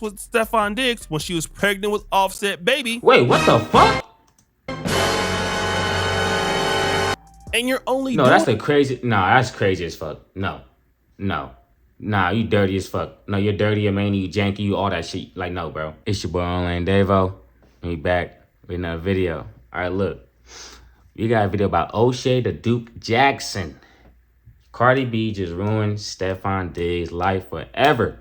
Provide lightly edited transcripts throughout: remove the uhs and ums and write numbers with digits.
with Stefan Diggs when she was pregnant with Offset baby. Wait, what the fuck? And you're only No, doing that's the crazy. No, that's crazy as fuck. No. Nah, you dirty as fuck. No, you're dirty, you manly, you janky, you all that shit. Like, no, bro. It's your boy Ownlane Davo. And we back with another video. All right, look. We got a video about O'Shea the Duke Jackson. Cardi B just ruined Stefan Diggs' life forever.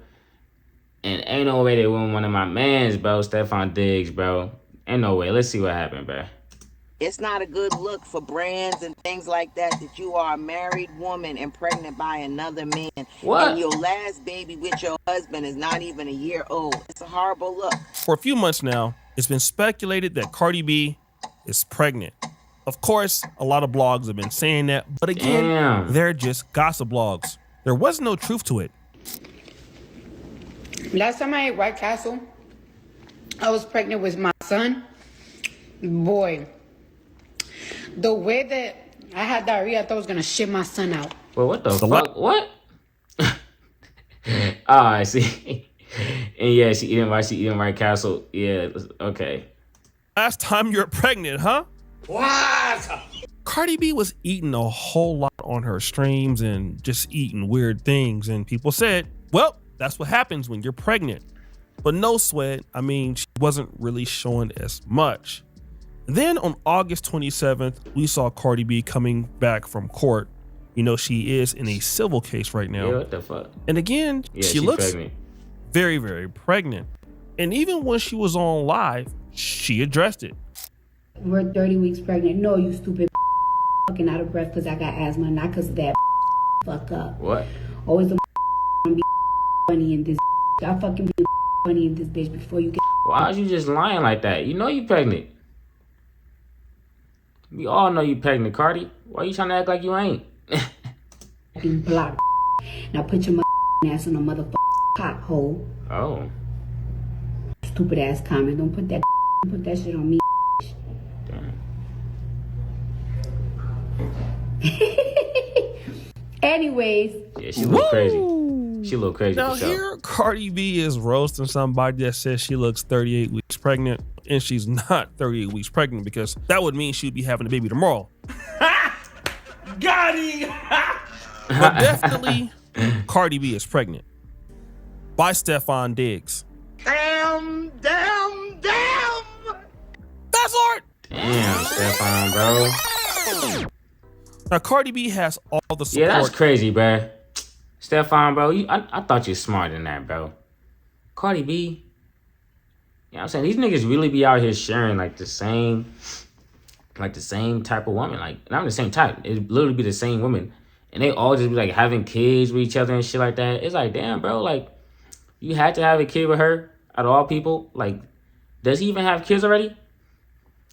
And ain't no way they ruined one of my mans, bro. Stefan Diggs, bro. Ain't no way. Let's see what happened, bro. It's not a good look for brands and things like that you are a married woman and pregnant by another man. What? And your last baby with your husband is not even a year old. It's a horrible look. For a few months now, it's been speculated that Cardi B is pregnant. Of course, a lot of blogs have been saying that, but again, they're just gossip blogs. There was no truth to it. Last time I ate White Castle, I was pregnant with my son. Boy, the way that I had diarrhea, I thought I was gonna shit my son out. Well, what the fuck? What? I see. And yeah, she eating White Castle. Yeah, okay. Last time you were pregnant, huh? What? Cardi B was eating a whole lot on her streams and just eating weird things. And people said, well, that's what happens when you're pregnant. But no sweat. I mean, she wasn't really showing as much. Then on August 27th, we saw Cardi B coming back from court. You know, she is in a civil case right now. Yeah, what the fuck? And again, yeah, she looks pregnant. Very, very pregnant. And even when she was on live, she addressed it. We're 30 weeks pregnant. No, you stupid fucking out of breath because I got asthma, not because of that fuck up. What? Always the be funny in this. I fucking be funny in this bitch before you get. Why are you just lying like that? You know you pregnant. We all know you pregnant, Cardi. Why you trying to act like you ain't? Block. Now put your ass on a motherfucking cock hole. Oh. Stupid ass comment. Don't put that shit on me. Damn. Anyways. Yeah, she look crazy. She look crazy. Now for sure. here, Cardi B is roasting somebody that says she looks 38 weeks pregnant, and she's not 38 weeks pregnant because that would mean she'd be having a baby tomorrow. Got him! But definitely, Cardi B is pregnant by Stefan Diggs. Damn. That's art. Damn, Stefan, bro. Now Cardi B has all the support. Yeah, that's crazy, bro. Stefan, bro, I thought you were smarter than that, bro. Cardi B, you know what I'm saying? These niggas really be out here sharing like the same type of woman. Like, not the same type. It literally be the same woman. And they all just be like having kids with each other and shit like that. It's like, damn, bro, like, you had to have a kid with her out of all people. Like, does he even have kids already?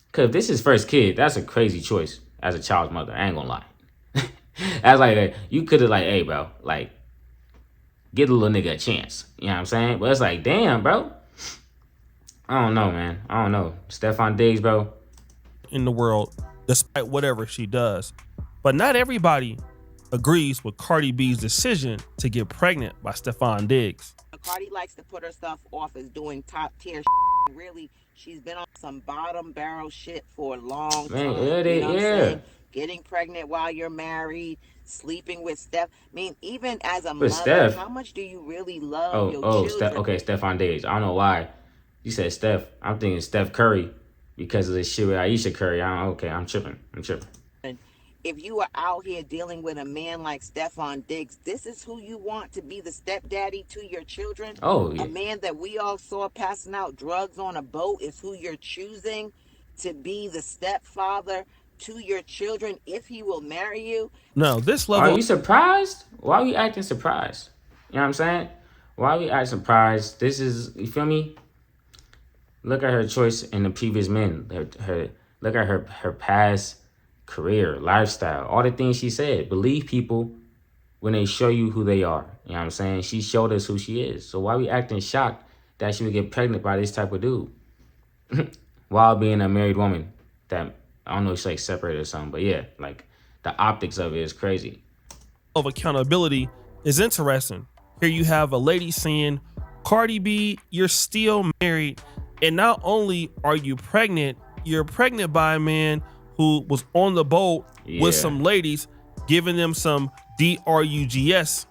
Because if this is his first kid, that's a crazy choice as a child's mother. I ain't gonna lie. That's like, you could have like, hey, bro, like, get a little nigga a chance. You know what I'm saying? But it's like, damn, bro. I don't know, man. I don't know. Stefan Diggs, bro. In the world, despite whatever she does. But not everybody agrees with Cardi B's decision to get pregnant by Stefan Diggs. Cardi likes to put herself off as doing top tier. Really, she's been on some bottom barrel shit for a long time. Yeah. Getting pregnant while you're married, sleeping with Steph. I mean, even as a With mother, Steph? how much do you really love your children? Okay, Stefan Diggs. I don't know why you said Steph. I'm thinking Steph Curry because of this shit with Aisha Curry. I'm tripping. If you are out here dealing with a man like Stefan Diggs, this is who you want to be the stepdaddy to your children? Oh, yeah. A man that we all saw passing out drugs on a boat is who you're choosing to be the stepfather to your children if he will marry you? No, this level. Are you surprised? Why are we acting surprised? You know what I'm saying? Why are we acting surprised? This is, you feel me? Look at her choice in the previous men. Look at her past career, lifestyle, all the things she said. Believe people when they show you who they are. You know what I'm saying? She showed us who she is. So why are we acting shocked that she would get pregnant by this type of dude? While being a married woman that, I don't know if she's like separated or something, but yeah, like the optics of it is crazy. Of accountability is interesting. Here you have a lady saying Cardi B, you're still married, and not only are you pregnant, you're pregnant by a man who was on the boat with some ladies, giving them some drugs.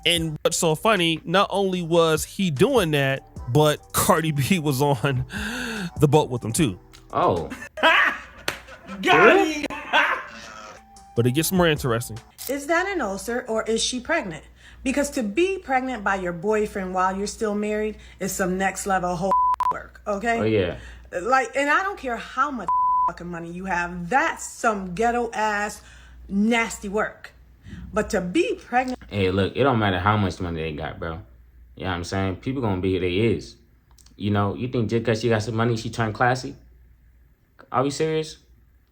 And what's so funny, not only was he doing that, but Cardi B was on the boat with them too. Oh. Got it. But it gets more interesting. Is that an ulcer or is she pregnant? Because to be pregnant by your boyfriend while you're still married is some next level whole work, okay? Oh, yeah. Like, and I don't care how much fucking money you have. That's some ghetto ass nasty work. But to be pregnant. Hey, look, it don't matter how much money they got, bro. You know what I'm saying? People gonna be who they is. You know, you think just because she got some money, she turned classy? Are we serious?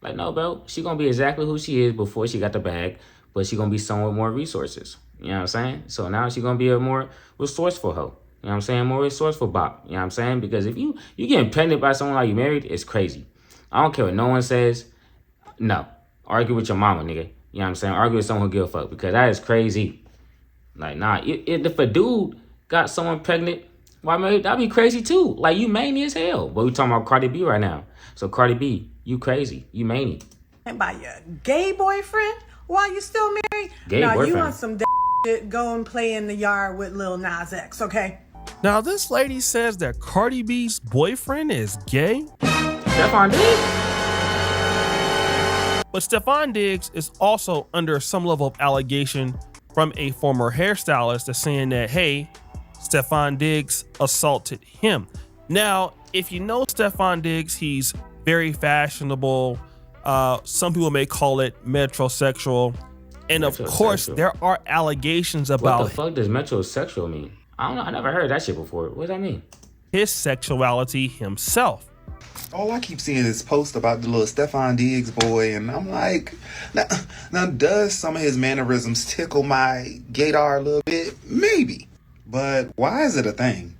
Like, no, bro. She gonna be exactly who she is before she got the bag, but she gonna be someone with more resources. You know what I'm saying? So now she gonna be a more resourceful hoe. You know what I'm saying? More resourceful bop. You know what I'm saying? Because if you getting pregnant by someone while you married, it's crazy. I don't care what no one says. No. Argue with your mama, nigga. You know what I'm saying? Argue with someone who give a fuck, because that is crazy. Like, nah, if a dude got someone pregnant while married, that'd be crazy too. Like, you manly as hell. But we talking about Cardi B right now. So Cardi B, you crazy. You manly. By your gay boyfriend while you still married? Gay boyfriend. You want some shit, go and play in the yard with Lil Nas X, okay? Now, this lady says that Cardi B's boyfriend is gay. Stefan Diggs? But Stefan Diggs is also under some level of allegation from a former hairstylist that's saying that, hey, Stefan Diggs assaulted him. Now, if you know Stefan Diggs, he's very fashionable. Some people may call it metrosexual. And of course, there are allegations about what the fuck does metrosexual mean? I don't know. I never heard that shit before. What does that mean? his sexuality himself. All I keep seeing is posts about the little Stefan Diggs boy, and I'm like, now does some of his mannerisms tickle my gaydar a little bit? Maybe. But why is it a thing?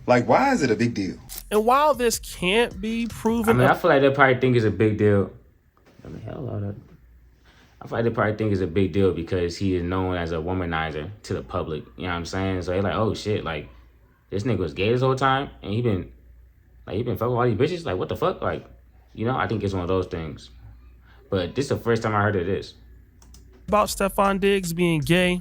Like, why is it a big deal? And while this can't be proven... I feel like they probably think it's a big deal. I feel like they probably think it's a big deal because he is known as a womanizer to the public. You know what I'm saying? So they're like, oh shit, like, this nigga was gay this whole time, and he been fucking with all these bitches? Like, what the fuck? Like, you know, I think it's one of those things. But this is the first time I heard of this. About Stefan Diggs being gay,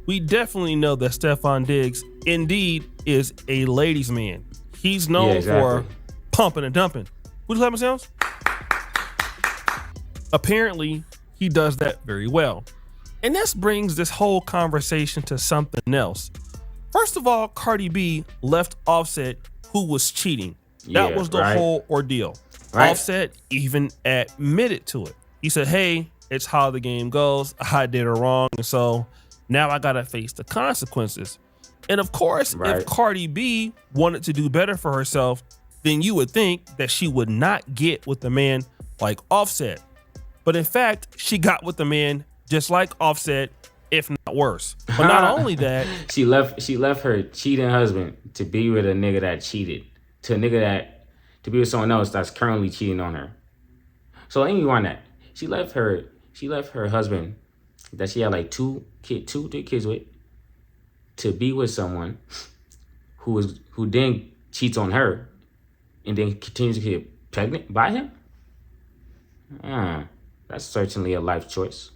we definitely know that Stefan Diggs indeed is a ladies' man. He's known for pumping and dumping. Would you clap yourselves? Apparently, he does that very well. And this brings this whole conversation to something else. First of all, Cardi B left Offset, who was cheating. That was the whole ordeal. Right. Offset even admitted to it. He said, hey, it's how the game goes. I did it wrong. And so now I got to face the consequences. And of course, if Cardi B wanted to do better for herself, then you would think that she would not get with a man like Offset. But in fact, she got with a man just like Offset, if not worse. But not only that, she left her cheating husband to be with a nigga that cheated, to be with someone else that's currently cheating on her. So let me rewind that. She left her husband that she had like three kids with, to be with someone who then cheats on her and then continues to get pregnant by him. That's certainly a life choice.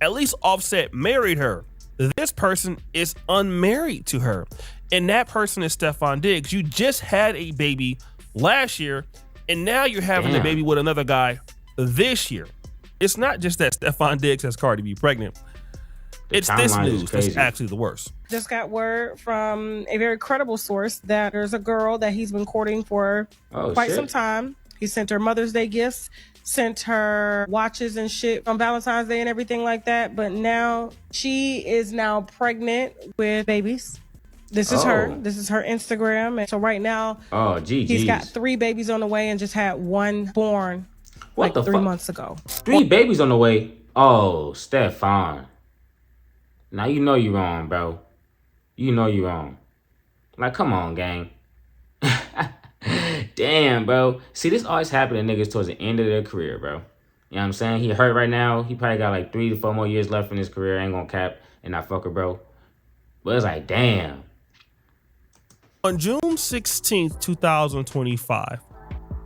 At least Offset married her. This person is unmarried to her. And that person is Stefan Diggs. You just had a baby last year, and now you're having a baby with another guy this year. It's not just that Stefan Diggs has Cardi B pregnant. It's this news that's actually the worst. Just got word from a very credible source that there's a girl that he's been courting for quite some time. He sent her Mother's Day gifts, sent her watches and shit on Valentine's Day and everything like that. But now she is now pregnant with babies. This is her. This is her Instagram. And so right now, he's got 3 babies on the way and just had one born like 3 months ago. 3 babies on the way? Oh, Stefan. Now you know you're wrong, bro. You know you're wrong. Like, come on, gang. Damn, bro. See, this always happen to niggas towards the end of their career, bro. You know what I'm saying? He hurt right now. He probably got like 3 to 4 more years left in his career. I ain't gonna cap and not fuck her, bro. But it's like, damn. On June 16th, 2025,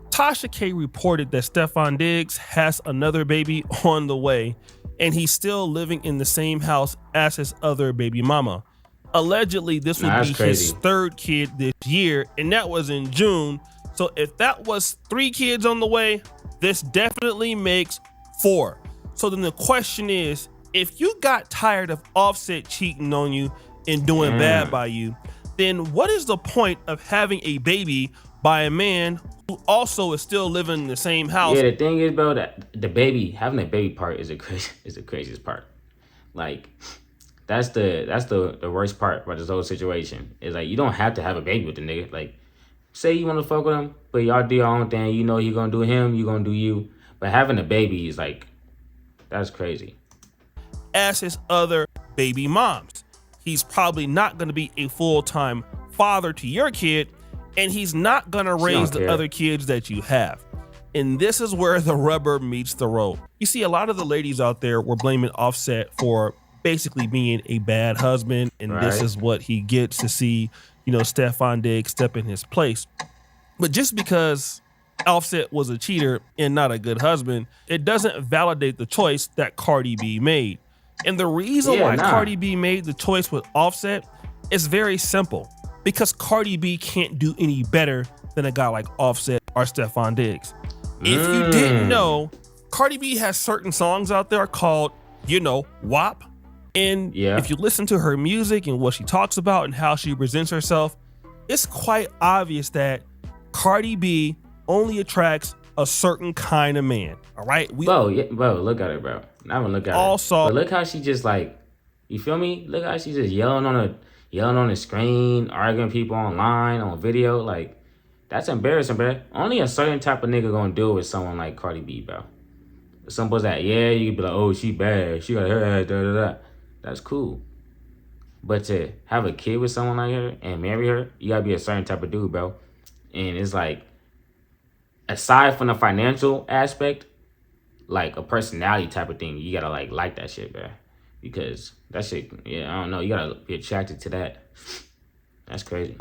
Tasha K reported that Stefan Diggs has another baby on the way, and he's still living in the same house as his other baby mama. Allegedly, this would be his third kid this year, and that was in June. So if that was 3 kids on the way, this definitely makes 4. So then the question is, if you got tired of Offset cheating on you and doing bad by you, then what is the point of having a baby by a man who also is still living in the same house? Yeah, the thing is, bro, that having a baby part is the craziest part. Like, that's the worst part about this whole situation. Is like, you don't have to have a baby with the nigga. Like, say you want to fuck with him, but y'all do your own thing. You know, you gonna do him, you gonna do you. But having a baby is like, that's crazy. As his other baby moms, he's probably not going to be a full-time father to your kid, and he's not going to raise the other kids that you have. And this is where the rubber meets the road. You see, a lot of the ladies out there were blaming Offset for basically being a bad husband, and this is what he gets to see, you know, Stefan Diggs step in his place. But just because Offset was a cheater and not a good husband, it doesn't validate the choice that Cardi B made. And the reason why Cardi B made the choice with Offset is very simple. Because Cardi B can't do any better than a guy like Offset or Stefan Diggs. If you didn't know, Cardi B has certain songs out there called, you know, WAP. And if you listen to her music and what she talks about and how she presents herself, it's quite obvious that Cardi B only attracts a certain kind of man. All right, bro, look at her, bro. Not even look at her. But look how she just like, you feel me? Look how she just yelling on the screen, arguing people online, on video. Like, that's embarrassing, bro. Only a certain type of nigga gonna deal with someone like Cardi B, bro. Someone's that, you could be like, oh, she bad, she got her, da. That's cool. But to have a kid with someone like her and marry her, you gotta be a certain type of dude, bro. And it's like, aside from the financial aspect, like a personality type of thing, you gotta like that shit, bro. Because that shit, I don't know, you gotta be attracted to that. That's crazy.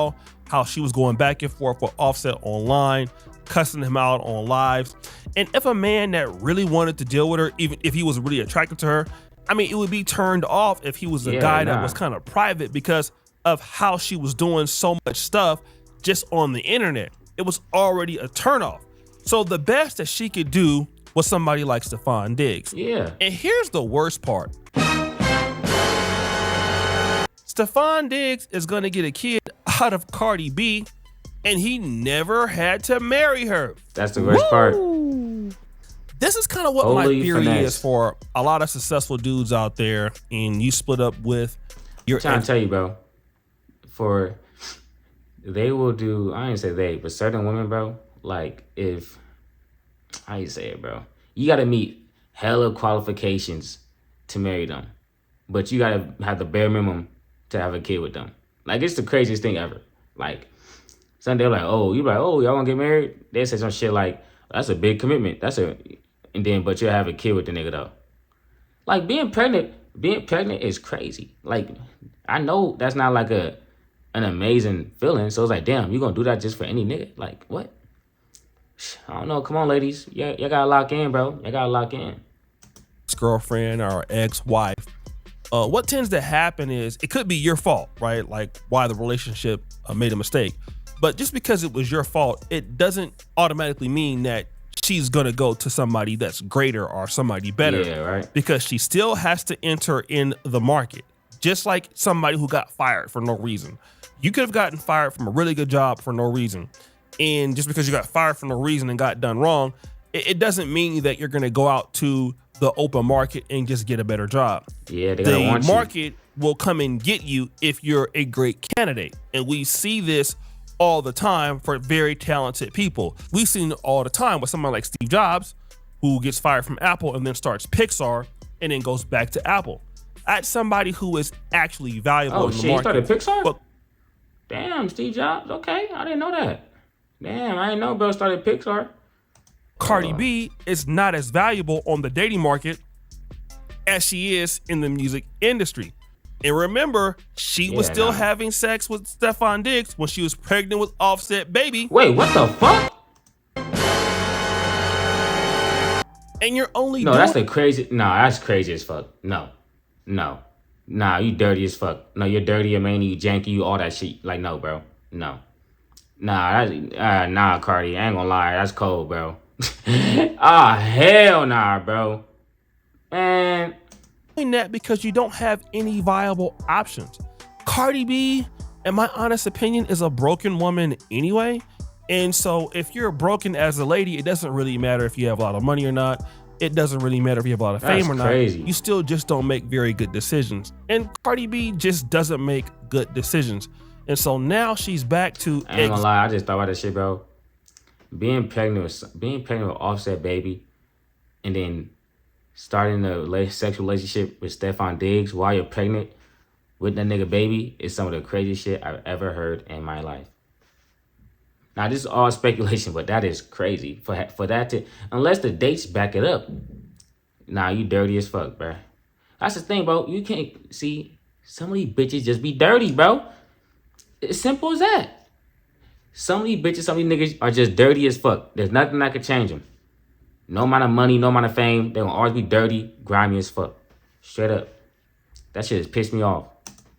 How she was going back and forth with Offset online, cussing him out on lives. And if a man that really wanted to deal with her, even if he was really attracted to her, I mean, it would be turned off if he was a guy that was kind of private because of how she was doing so much stuff just on the internet. It was already a turnoff. So the best that she could do was somebody like Stefan Diggs. Yeah. And here's the worst part. Stefan Diggs is gonna get a kid out of Cardi B, and he never had to marry her. That's the worst part. This is kind of what my theory is for a lot of successful dudes out there, and you split up with your. I'm trying to tell you, bro. They will do. I ain't say they, but certain women, bro. Like, if, how you say it, bro? You got to meet hella qualifications to marry them. But you got to have the bare minimum to have a kid with them. Like, it's the craziest thing ever. Like, some they're like, oh, you like, oh, y'all want to get married? They say some shit like, that's a big commitment. And then, but you'll have a kid with the nigga, though. Like, being pregnant is crazy. Like, I know that's not like an amazing feeling. So it's like, damn, you gonna do that just for any nigga? Like, what? I don't know. Come on, ladies. Y'all gotta lock in, bro. Y'all gotta lock in. Girlfriend or ex-wife. What tends to happen is it could be your fault, right? Like why the relationship made a mistake. But just because it was your fault, it doesn't automatically mean that she's gonna go to somebody that's greater or somebody better. Yeah, right. Because she still has to enter in the market. Just like somebody who got fired for no reason. You could have gotten fired from a really good job for no reason. And just because you got fired for no reason and got done wrong, it doesn't mean that you're going to go out to the open market and just get a better job. Yeah, the market will come and get you if you're a great candidate. And we see this all the time for very talented people. We've seen it all the time with someone like Steve Jobs, who gets fired from Apple and then starts Pixar and then goes back to Apple. That's somebody who is actually valuable in the market. Oh, shit, he started Pixar? Damn, Steve Jobs. Okay, I didn't know that. Damn, I didn't know bro started Pixar. Cardi B is not as valuable on the dating market as she is in the music industry. And remember, she was still having sex with Stefan Diggs when she was pregnant with Offset baby. Wait, what the fuck? And you're only No, that's the crazy. No, that's crazy as fuck. No. Nah, you dirty as fuck. No, you're dirty, you man, you janky, you all that shit. Like, no, bro. No. Nah, Cardi. I ain't gonna lie. That's cold, bro. Hell nah, bro. Man. Doing that because you don't have any viable options. Cardi B, in my honest opinion, is a broken woman anyway. And so if you're broken as a lady, it doesn't really matter if you have a lot of money or not. It doesn't really matter if you have a lot of fame or not. You still just don't make very good decisions. And Cardi B just doesn't make good decisions. And so now she's back to. I ain't gonna lie, I just thought about that shit, bro. Being pregnant with Offset baby, and then starting a sexual relationship with Stefan Diggs while you're pregnant with that nigga baby is some of the craziest shit I've ever heard in my life. Now this is all speculation, but that is crazy for that to, unless the dates back it up. Nah, you dirty as fuck, bro. That's the thing, bro. You can't see some of these bitches just be dirty, bro. It's simple as that. Some of these bitches, some of these niggas are just dirty as fuck. There's nothing that could change them. No amount of money, no amount of fame. They're gonna always be dirty, grimy as fuck. Straight up. That shit has pissed me off.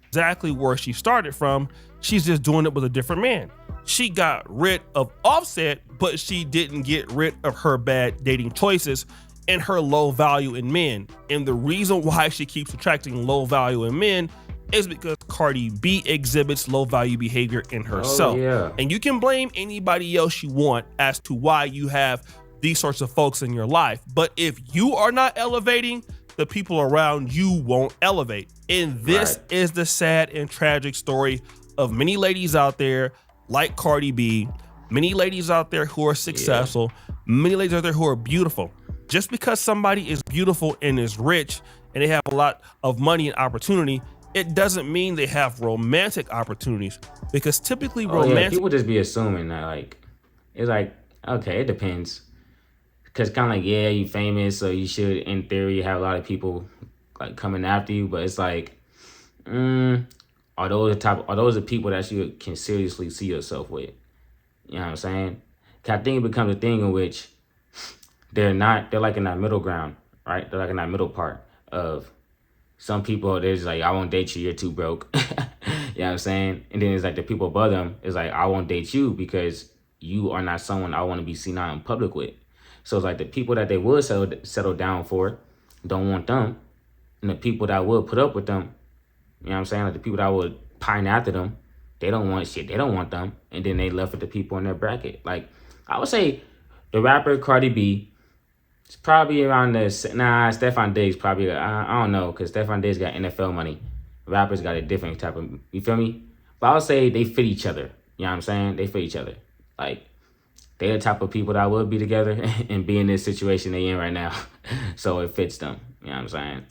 Exactly where she started from. She's just doing it with a different man. She got rid of Offset, but she didn't get rid of her bad dating choices and her low value in men. And the reason why she keeps attracting low value in men is because Cardi B exhibits low value behavior in herself. And you can blame anybody else you want as to why you have these sorts of folks in your life. But if you are not elevating, the people around you won't elevate. And this is the sad and tragic story of many ladies out there like Cardi B, many ladies out there who are successful, many ladies out there who are beautiful. Just because somebody is beautiful and is rich and they have a lot of money and opportunity, it doesn't mean they have romantic opportunities, because typically people just be assuming that, like, it's like, okay, it depends. Because kind of like, yeah, you famous, so you should, in theory, have a lot of people like coming after you. But it's like, are those the people that you can seriously see yourself with? You know what I'm saying? Cause I think it becomes a thing in which they're like in that middle ground, right? They're like in that middle part of some people. They're just like, I won't date you, you're too broke. You know what I'm saying? And then it's like the people above them is like, I won't date you because you are not someone I want to be seen out in public with. So it's like the people that they would settle down for don't want them. And the people that would put up with them, you know what I'm saying? Like the people that would pine after them, they don't want shit. They don't want them. And then they left with the people in their bracket. Like, I would say the rapper Cardi B is probably around Stefan Diggs probably, I don't know, because Stefan Diggs got NFL money. Rappers got a different type of, you feel me? But I would say they fit each other. You know what I'm saying? They fit each other. Like, they're the type of people that would be together and be in this situation they in right now. So it fits them. You know what I'm saying?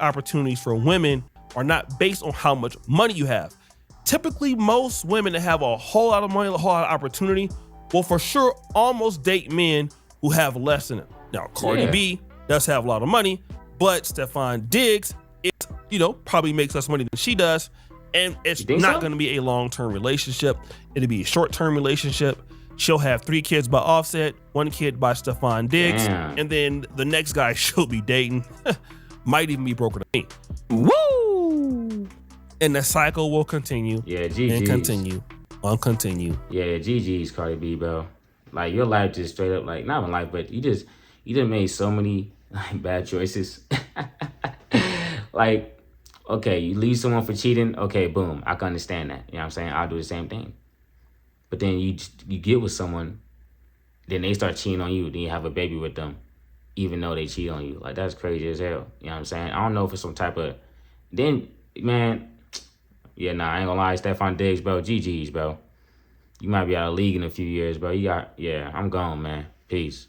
Opportunities for women are not based on how much money you have. Typically, most women that have a whole lot of money, a whole lot of opportunity, will for sure almost date men who have less than them. Now, Cardi B does have a lot of money, but Stefan Diggs is, probably makes less money than she does. And it's not going to be a long-term relationship. It'll be a short-term relationship. She'll have 3 kids by Offset, 1 kid by Stefan Diggs, and then the next guy she'll be dating might even be broken to me. Woo! And the cycle will continue. Yeah, GG's. And continue. Yeah, GG's, Cardi B, bro. Like, your life just straight up, like, not my life, but you just made so many like bad choices. Like, okay, you leave someone for cheating, okay, boom, I can understand that. You know what I'm saying? I'll do the same thing. But then you get with someone, then they start cheating on you, then you have a baby with them, even though they cheat on you. Like, that's crazy as hell. You know what I'm saying? I don't know if it's some type of, then, man, I ain't gonna lie, Stefan Diggs, bro, GG's, bro. You might be out of league in a few years, bro. I'm gone, man. Peace.